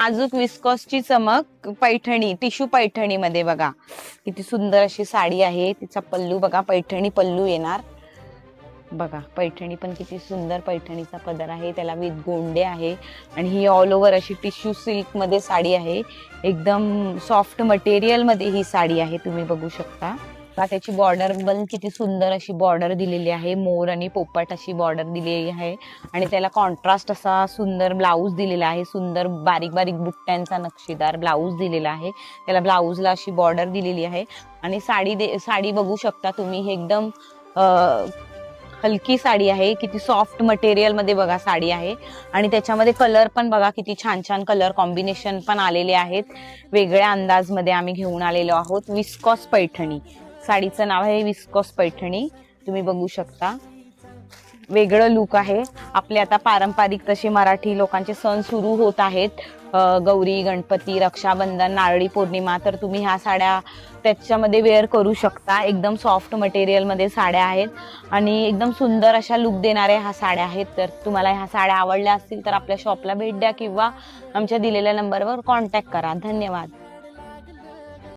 नाजूक विस्कॉसची चमक पैठणी, टिश्यू पैठणी मध्ये बघा किती सुंदर अशी साडी आहे. तिचा पल्लू बघा, पैठणी पल्लू येणार बघा. पैठणी पण किती सुंदर पैठणीचा पदर आहे, त्याला विथ गोंडे आहे. आणि ही ऑल ओव्हर अशी टिश्यू सिल्क मध्ये साडी आहे. एकदम सॉफ्ट मटेरियल मध्ये ही साडी आहे, तुम्ही बघू शकता. त्याची बॉर्डर पण किती सुंदर अशी बॉर्डर दिलेली आहे, मोर आणि पोपट अशी बॉर्डर दिलेली आहे. आणि त्याला कॉन्ट्रास्ट असा सुंदर ब्लाऊज दिलेला आहे, सुंदर बारीक बारीक बुट्ट्यांचा नक्षीदार ब्लाऊज दिलेला आहे. त्याला ब्लाऊजला अशी बॉर्डर दिलेली आहे. आणि साडी बघू शकता तुम्ही, हे एकदम हलकी साडी आहे, किती सॉफ्ट मटेरियल मध्ये बघा साडी आहे. आणि त्याच्यामध्ये कलर पण बघा किती छान छान कलर कॉम्बिनेशन पण आलेले आहेत. वेगळ्या अंदाज मध्ये आम्ही घेऊन आलेलो आहोत. विस्कॉस पैठणी साडीचं नाव आहे, विस्कॉस पैठणी. तुम्ही बघू शकता, वेगळं लुक आहे. आपले आता पारंपरिक तसे मराठी लोकांचे सण सुरू होत आहेत, गौरी, गणपती, रक्षाबंधन, नारळी पौर्णिमा. तर तुम्ही ह्या साड्या त्याच्यामध्ये वेअर करू शकता. एकदम सॉफ्ट मटेरियल मध्ये साड्या आहेत आणि एकदम सुंदर अशा लुक देणाऱ्या ह्या साड्या आहेत. तर तुम्हाला ह्या साड्या आवडल्या असतील तर आपल्या शॉपला भेट द्या किंवा आमच्या दिलेल्या नंबरवर कॉन्टॅक्ट करा. धन्यवाद.